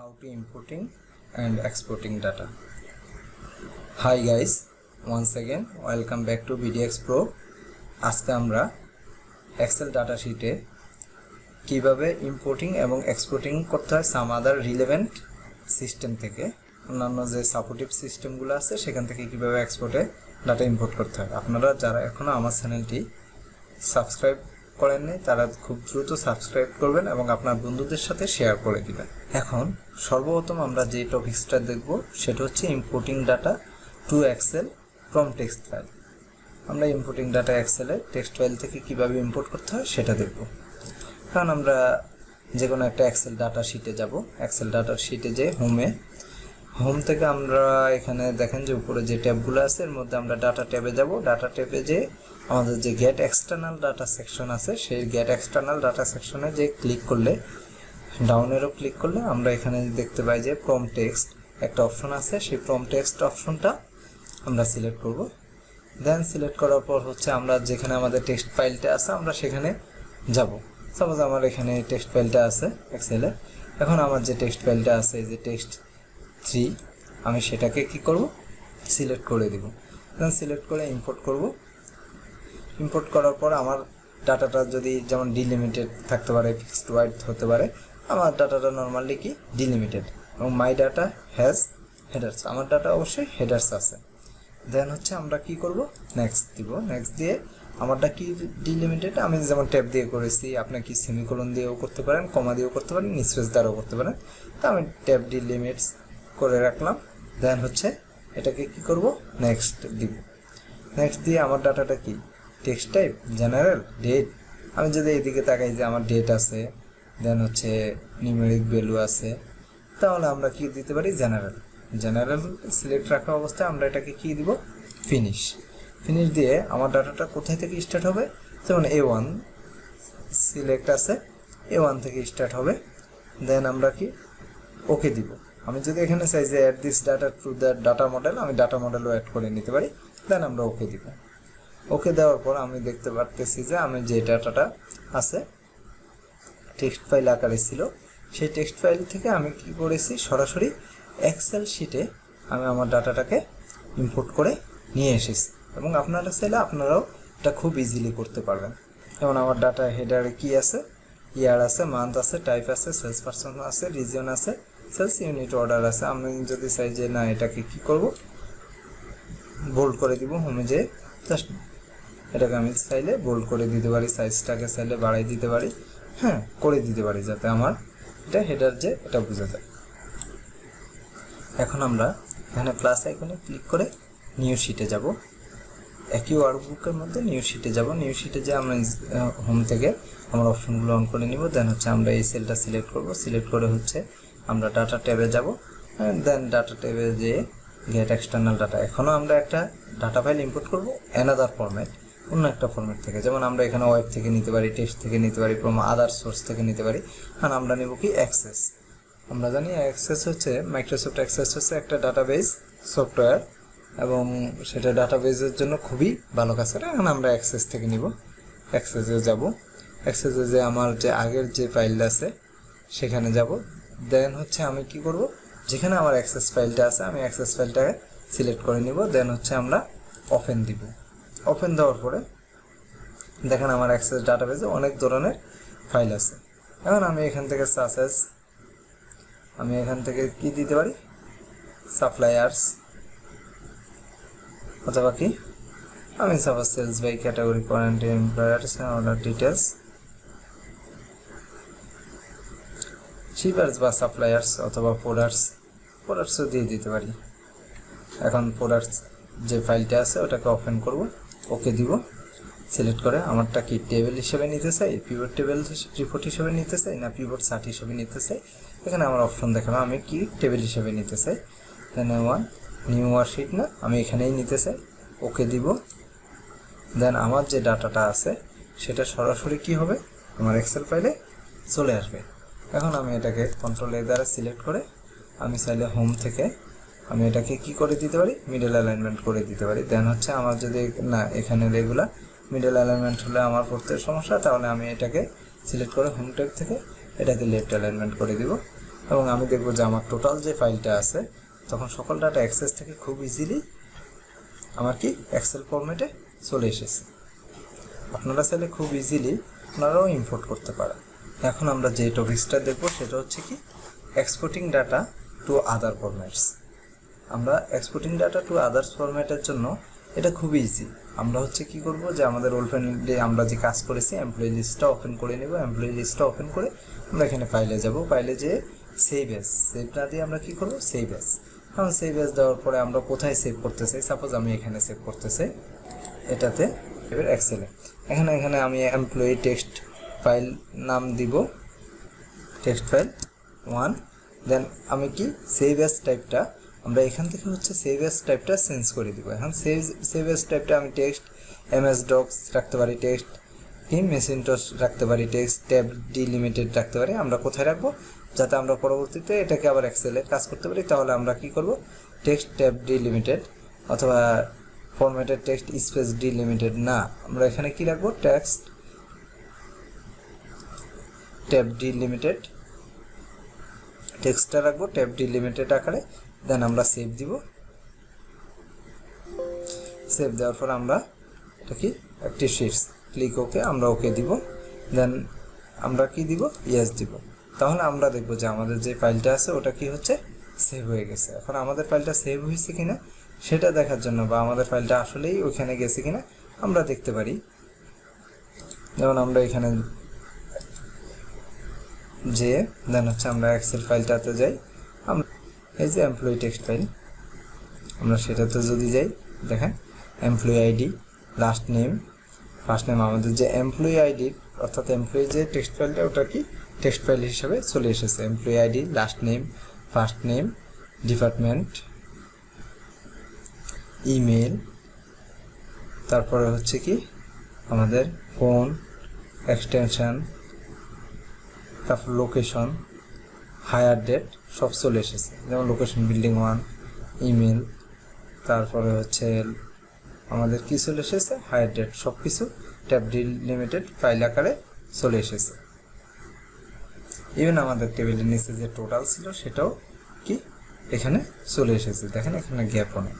How to importing and exporting data. Hi guys, once again welcome back to BDX Pro. আজকে আমরা Excel data শিটে কিভাবে importing এবং exporting করতে হয় সাম আদার রিলেভেন্ট সিস্টেম থেকে, অন্যান্য যে সাপোর্টিভ সিস্টেমগুলো আছে সেখান থেকে কিভাবে এক্সপোর্টে ডাটা ইম্পোর্ট করতে হয়। আপনারা যারা এখনো আমার চ্যানেলটি সাবস্ক্রাইব করেননি তারা খুব দ্রুত সাবস্ক্রাইব করবেন এবং আপনার বন্ধুদের সাথে শেয়ার করে দিবেন। এখন সর্বপ্রথম আমরা যে টপিকসটা দেখব সেটা হচ্ছে importing data to Excel from text file. আমরা ইম্পোর্টিং ডাটা এক্সেলে টেক্সট ফাইল থেকে কিভাবে ইম্পোর্ট করতে হয় সেটা দেখব। কারণ আমরা যে কোনো একটা এক্সেল ডাটা শিটে যাব, এক্সেল ডাটা শিটে যে হোম থেকে আমরা এখানে দেখেন যে উপরে যে ট্যাবগুলো আছে এর মধ্যে আমরা ডাটা ট্যাবে যাব। ডাটা ট্যাবে যে আমাদের যে গেট এক্সটার্নাল ডাটা সেকশন আছে সেই গেট এক্সটার্নাল ডাটা সেকশনে যে ক্লিক করলে, ডাউনেরও ক্লিক করলে আমরা এখানে দেখতে পাই যে ফ্রম টেক্সট একটা অপশন আছে। সেই ফ্রম টেক্সট অপশনটা আমরা সিলেক্ট করব। দেন সিলেক্ট করার পর হচ্ছে আমরা যেখানে আমাদের টেক্সট ফাইলটা আছে আমরা সেখানে যাব। সাপোজ আমার এখানে টেক্সট ফাইলটা আছে এক্সেলে। এখন আমার যে টেক্সট ফাইলটা আছে এই যে টেক্সট 3, আমি সেটাকে কি করব, সিলেক্ট করে দেব। দেন সিলেক্ট করে ইম্পোর্ট করব। ইম্পোর্ট করার পর আমার ডাটাটা যদি যেমন ডিলিমিটেড থাকতে পারে, ফিক্সড ওয়াইড হতে পারে, আমার ডাটাটা নর্মালি কি ডিলিমিটেড এবং মাই ডাটা হ্যাজ হেডার্স, আমার ডাটা অবশ্যই হেডার্স আছে। দেন হচ্ছে আমরা কি করব, নেক্সট দিব। নেক্সট দিয়ে আমারটা কি ডিলিমিটেড, আমি যেমন ট্যাব দিয়ে করেছি, আপনি কি সেমিকোলন দিয়েও করতে পারেন, কমা দিয়েও করতে পারেন, স্পেস দ্বারাও করতে পারেন। তো আমি ট্যাব ডিলিমিটস করে রাখলাম। দেন হচ্ছে এটাকে কি করব, নেক্সট দিব। নেক্সট দিয়ে আমার ডাটাটা কি টেক্সট টাইপ জেনারেল ডেট। আমি যদি এইদিকে তাকাই যে আমার ডেট আছে, দেন হচ্ছে নিউমেরিক ভ্যালু আছে, তাহলে আমরা কি দিতে পারি জেনারেল সিলেক্ট রাখা অবস্থায় আমরা এটাকে কি দিব, ফিনিশ দিয়ে আমার ডাটাটা কোথায় থেকে স্টার্ট হবে, যেমন A1 সিলেক্ট আছে, A1 থেকে স্টার্ট হবে। দেন আমরা কি ওকে দিব। আমি যদি এখানে চাই যে add this data to the data model, আমি ডাটা মডেলও অ্যাড করে নিতে পারি। দেন আমরা ওকে দিব। ওকে দেওয়ার পর আমি দেখতে পারতেছি যে আমি যে ডাটাটা আছে টেক্সট ফাইল আকারে ছিল, সেই টেক্সট ফাইল থেকে আমি কি করেছি, সরাসরি এক্সেল শিটে আমি আমার ডাটাটাকে ইম্পোর্ট করে নিয়ে এসেছি। এবং আপনারা চাইলে আপনারাও এটা খুব ইজিলি করতে পারবেন। যেমন আমার ডাটা হেডারে কি আছে, ইয়ার আছে, মান্থ আছে, টাইপ আছে, সেলস পারসন আছে, রিজিয়ন আছে, সেলস ইউনিট অর্ডার আছে। আমি যদি চাই যে না এটাকে কি করব, বোল্ড করে দিব, হোমে যে জাস্ট এটাকে আমি চাইলে বোল্ড করে দিতে পারি, সাইজটাকে চাইলে বাড়াই দিতে পারি, হ্যাঁ করে দিতে পারি, যাতে আমার এটা হেডার যে এটা বোঝা যায়। এখন আমরা এখানে প্লাস আইকনে ক্লিক করে নিউ শিটে যাব। একই ওয়ার্কবুকের মধ্যে নিউ শিটে যাব। নিউ শিটে যে আমরা হোম থেকে আমার অপশনগুলো অন করে নিব। দেন হচ্ছে আমরা এই সেলটা সিলেক্ট করব। সিলেক্ট করে হচ্ছে আমরা ডাটা ট্যাবে যাব। দেন ডাটা ট্যাবে যেয়ে গেট এক্সটার্নাল ডাটা, এখনও আমরা একটা ডাটা ফাইল ইম্পোর্ট করব অ্যানাদার ফরম্যাট, অন্য একটা ফরম্যাট থেকে। যেমন আমরা এখানে ওয়েব থেকে নিতে পারি, টেক্সট থেকে নিতে পারি, ফ্রম আদার সোর্স থেকে নিতে পারি। আর আমরা নেব কি অ্যাক্সেস। আমরা জানি অ্যাক্সেস হচ্ছে মাইক্রোসফট অ্যাক্সেস হচ্ছে একটা ডাটাবেস সফটওয়্যার এবং সেটা ডাটাবেসের জন্য খুবই ভালো কাজ করে। এখন আমরা অ্যাক্সেস থেকে নিব। অ্যাক্সেসে যাব। অ্যাক্সেসে যে আমার যে আগের যে ফাইলটা আছে সেখানে যাব। দেন হচ্ছে আমি কি করব, যেখানে আমার অ্যাক্সেস ফাইলটা আছে আমি অ্যাক্সেস ফাইলটাকে সিলেক্ট করে নিব। দেন হচ্ছে আমরা ওপেন দিব। ওপেন দেওয়ার পরে দেখেন আমার অ্যাক্সেস ডাটাবেসে অনেক ধরনের ফাইল আছে। এখন আমি এখান থেকে আমি এখান থেকে কি দিতে পারি, সাপ্লায়ার্স, অথবা কি আমি suppose sales by category, quantity, employers, order details, shippers বা সাপ্লায়ার্স, অথবা প্রোডাক্টসও দিয়ে দিতে পারি। এখন প্রোডাক্টস যে ফাইলটা আছে ওটাকে ওপেন করব, ওকে দিব। সিলেক্ট করে আমারটা কি টেবিল হিসেবে নিতে চাই, পিভট টেবিল রিপোর্ট হিসেবে নিতে চাই, না পিভট চার্ট হিসেবে নিতে চাই, এখানে আমার অপশন দেখাবো। আমি কি টেবিল হিসেবে নিতে চাই। দেন নিউ ওয়ার্কশিট না, আমি এখানেই নিতে চাই, ওকে দিব। দেন আমার যে ডাটাটা আছে সেটা সরাসরি কি হবে, আমার এক্সেল ফাইলে চলে আসবে। এখন আমি এটাকে কন্ট্রোল এ দ্বারা সিলেক্ট করে আমি চাইলে হোম থেকে আমি এটাকে কি করে দিতে পারি, মিডল অ্যালাইনমেন্ট করে দিতে পারি। দেন হচ্ছে আমার যদি না এখানে রেগুলার মিডল অ্যালাইনমেন্ট হলে আমার পড়তে সমস্যা, তাহলে আমি এটাকে সিলেক্ট করে হোম ট্যাব থেকে এটাকে লেফট অ্যালাইনমেন্ট করে দিব। এবং আমি দেখব যে আমার টোটাল যে ফাইলটা আছে তখন সকল ডাটা অ্যাক্সেস থেকে খুব ইজিলি আমার কি এক্সেল ফরম্যাটে চলে এসেছে। আপনারা চাইলে খুব ইজিলি আপনারাও ইম্পোর্ট করতে পারেন। এখন আমরা যে টপিকসটা দেখব সেটা হচ্ছে কি exporting data to other formats. আমরা এক্সপোর্টিং ডাটা টু আদার্স ফরম্যাটের জন্য এটা খুবই ইজি। আমরা হচ্ছে কি করব যে আমাদের ওলফেনে আমরা যে কাজ করেছি এমপ্লয়ি লিস্টটা ওপেন করে নেব। এমপ্লয়ি লিস্টটা ওপেন করে আমরা এখানে ফাইলে যাব। ফাইলে যেয়ে সেভ এস, সেভ না দিয়ে আমরা কি করব সেভ এস। এখন সেভ এস দেওয়ার পরে আমরা কোথায় সেভ করতে চাই, সাপোজ আমি এখানে সেভ করতে চাই এটাতে, এবার এক্সেলে এখানে আমি এমপ্লয়ি টেক্সট ফাইল নাম দিব টেক্সট ফাইল 1। দেন আমি কি সেভ এস টাইপটা আমরা এখান থেকে হচ্ছে সেভ এস টাইপটা চেঞ্জ করে দিব। এখন সেভ এস টাইপটা আমি টেক্সট এমএস ডক্স রাখতে পারি, টেক্সট কি মেসিনটস রাখতে পারি, টেক্সট ট্যাব ডিলিমিটেড রাখতে পারি। আমরা কোথায় রাখবো যাতে আমরা পরবর্তীতে এটাকে আবার এক্সেলে কাজ করতে পারি। তাহলে আমরা কি করব টেক্সট ট্যাব ডিলিমিটেড অথবা ফরম্যাটেড টেক্সট স্পেস ডিলিমিটেড না, আমরা এখানে কি রাখবো টেক্সট ট্যাব ডিলিমিটেড টেক্সটটা রাখবো ট্যাব ডিলিমিটেড আকারে। দেন আমরা সেভ দিব। সেভ দেওয়ার পর আমরা এটা কি অ্যাক্টিভ শিটস ক্লিক ওকে, আমরা ওকে দিব। দেন আমরা কি দিব ইয়েস দিব। তাহলে আমরা দেখব যে আমাদের যে ফাইলটা আছে ওটা কি হচ্ছে সেভ হয়ে গেছে। এখন আমাদের ফাইলটা সেভ হয়েছে কিনা সেটা দেখার জন্য বা আমাদের ফাইলটা আসলেই ওইখানে গেছে কিনা আমরা দেখতে পারি। যেমন আমরা এখানে যে দেন হচ্ছে আমরা এক্সেল ফাইলটাতে যাই, আমরা এই যে এমপ্লয়ি টেক্সট ফাইল আমরা সেটাতে যদি যাই দেখেন employee ID last name first name, আমাদের যে এমপ্লয়ি আইডি অর্থাৎ এমপ্লয়ি যে টেক্সট ফাইলটা ওটা কি টেক্সট ফাইল হিসেবে চলে এসেছে। Employee ID last name first name department email, তারপরে হচ্ছে কি আমাদের ফোন এক্সটেনশন, তারপর লোকেশন হায়ার ডেট সব চলে এসেছে। যেমন লোকেশন বিল্ডিং 1 ইমেল, তারপরে হচ্ছে আমাদের কি চলে এসেছে হায়ার ডেট, সব কিছু ট্যাব ডিলিমিটেড ফাইল আকারে চলে এসেছে। ইভেন আমাদের টেবিলের নিচে যে টোটাল ছিল সেটাও কি এখানে চলে এসেছে। দেখেন এখানে গ্যাপও নেই।